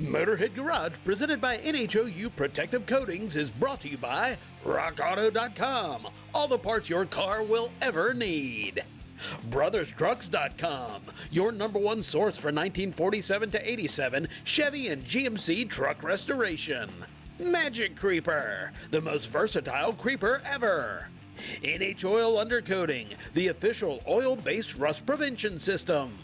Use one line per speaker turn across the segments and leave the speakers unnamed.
Motorhead Garage, presented by NHOU Protective Coatings, is brought to you by RockAuto.com. All the parts your car will ever need. BrothersTrucks.com, your #1 source for 1947 to 87 Chevy and GMC truck restoration. Magic Creeper, the most versatile creeper ever. Oil Undercoating, the official oil-based rust prevention system.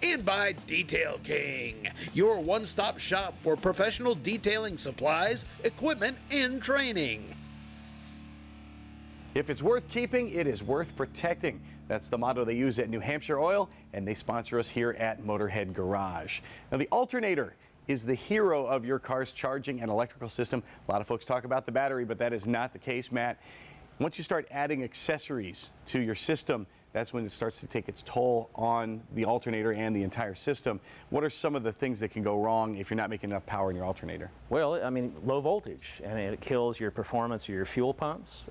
And by Detail King, your one-stop shop for professional detailing supplies, equipment, and training.
If it's worth keeping, it is worth protecting. That's the motto they use at New Hampshire Oil, and they sponsor us here at Motorhead Garage. Now, the alternator is the hero of your car's charging and electrical system. A lot of folks talk about the battery, but that is not the case, Matt. Once you start adding accessories to your system, that's when it starts to take its toll on the alternator and the entire system. What are some of the things that can go wrong if you're not making enough power in your alternator?
Well, I mean, low voltage. I mean, it kills your performance of your fuel pumps.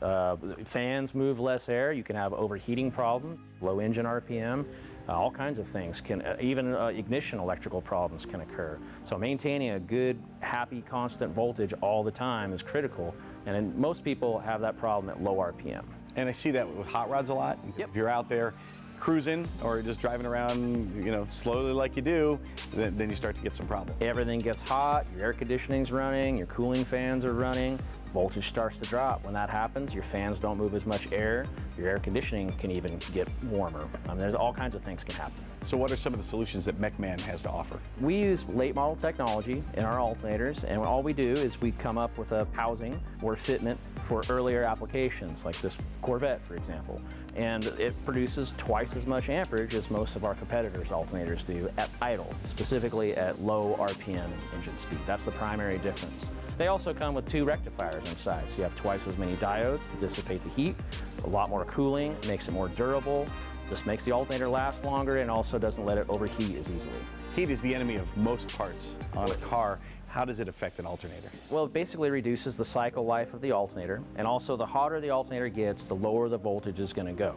Fans move less air. You can have overheating problems, low engine RPM. All kinds of things can, even ignition electrical problems can occur. So maintaining a good, happy, constant voltage all the time is critical. And then most people have that problem at low RPM.
And I see that with hot rods a lot.
Yep.
If you're out there cruising or just driving around, slowly like you do, then you start to get some problems.
Everything gets hot, your air conditioning's running, your cooling fans are running, voltage starts to drop. When that happens, your fans don't move as much air, your air conditioning can even get warmer. I mean, there's all kinds of things can happen.
So what are some of the solutions that Mechman has to offer?
We use late model technology in our alternators, and all we do is we come up with a housing or fitment for earlier applications, like this Corvette, for example. And it produces twice as much amperage as most of our competitors' alternators do at idle, specifically at low RPM engine speed. That's the primary difference. They also come with 2 rectifiers inside, so you have twice as many diodes to dissipate the heat, a lot more cooling, makes it more durable. This makes the alternator last longer and also doesn't let it overheat as easily.
Heat is the enemy of most parts on a car. How does it affect an alternator?
Well, it basically reduces the cycle life of the alternator, and also the hotter the alternator gets, the lower the voltage is going to go.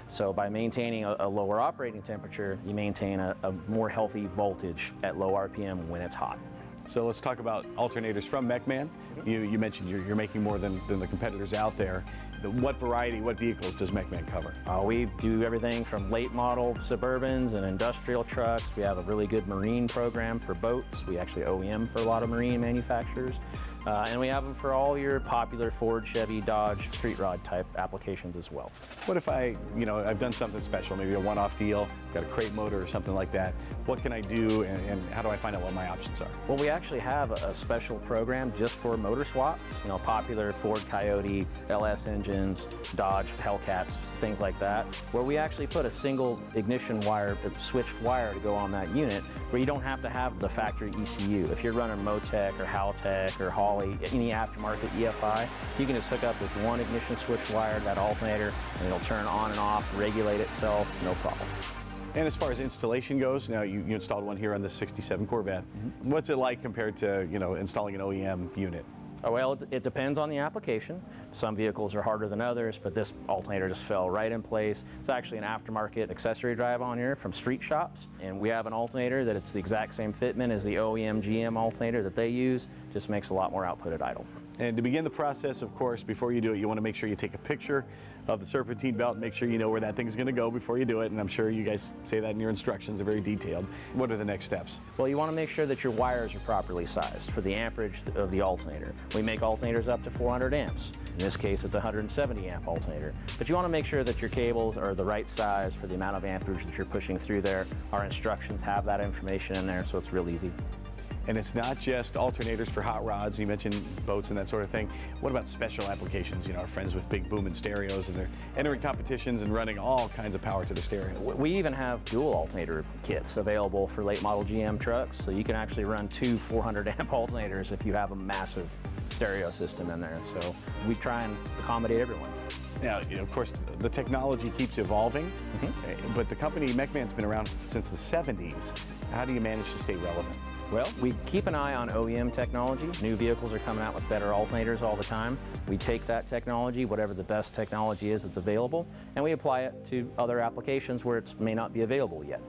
So by maintaining a lower operating temperature, you maintain a more healthy voltage at low RPM when it's hot.
So let's talk about alternators from Mechman. You mentioned you're making more than the competitors out there. What variety, what vehicles does Mechman cover?
We do everything from late model Suburbans and industrial trucks. We have a really good marine program for boats. We actually OEM for a lot of marine manufacturers. And we have them for all your popular Ford, Chevy, Dodge, street rod type applications as well.
What if I've done something special, maybe a one-off deal, got a crate motor or something like that. What can I do and how do I find out what my options are?
Well, we actually have a special program just for motor swaps, popular Ford Coyote, LS engines, Dodge Hellcats, things like that, where we actually put a single ignition wire, a switched wire to go on that unit, where you don't have to have the factory ECU. If you're running Motec or Haltech or Holley, any aftermarket EFI, you can just hook up this one ignition switch wire to that alternator and it'll turn on and off, regulate itself, no problem.
And as far as installation goes, now you installed one here on the 67 Corvette. Mm-hmm. What's it like compared to installing an OEM unit?
Oh, well, it depends on the application. Some vehicles are harder than others, but this alternator just fell right in place. It's actually an aftermarket accessory drive on here from street shops, and we have an alternator that it's the exact same fitment as the OEM GM alternator that they use, just makes a lot more output at idle.
And to begin the process, of course, before you do it, you want to make sure you take a picture of the serpentine belt, make sure you know where that thing's going to go before you do it, and I'm sure you guys say that in your instructions, they're very detailed. What are the next steps?
Well, you want to make sure that your wires are properly sized for the amperage of the alternator. We make alternators up to 400 amps. In this case, it's a 170 amp alternator. But you want to make sure that your cables are the right size for the amount of amperage that you're pushing through there. Our instructions have that information in there, so it's real easy.
And it's not just alternators for hot rods. You mentioned boats and that sort of thing. What about special applications? Our friends with big booming stereos, and they're entering competitions and running all kinds of power to the stereo.
We even have dual alternator kits available for late model GM trucks, so you can actually run 2 400 amp alternators if you have a massive stereo system in there. So we try and accommodate everyone.
Now, of course, the technology keeps evolving, but the company, Mechman's been around since the 70s. How do you manage to stay relevant?
Well, we keep an eye on OEM technology. New vehicles are coming out with better alternators all the time. We take that technology, whatever the best technology is that's available, and we apply it to other applications where it may not be available yet.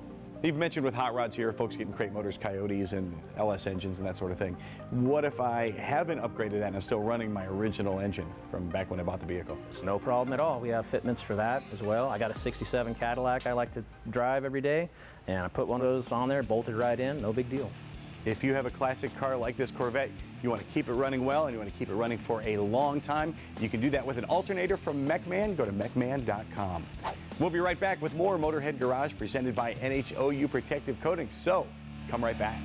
You've mentioned with hot rods here, folks getting crate motors, Coyotes, and LS engines and that sort of thing. What if I haven't upgraded that and I'm still running my original engine from back when I bought the vehicle?
It's no problem at all. We have fitments for that as well. I got a 67 Cadillac I like to drive every day, and I put one of those on there, bolted right in, no big deal.
If you have a classic car like this Corvette, you want to keep it running well and you want to keep it running for a long time, you can do that with an alternator from Mechman. Go to mechman.com. We'll be right back with more Motorhead Garage presented by NHOU Protective Coatings. So, come right back.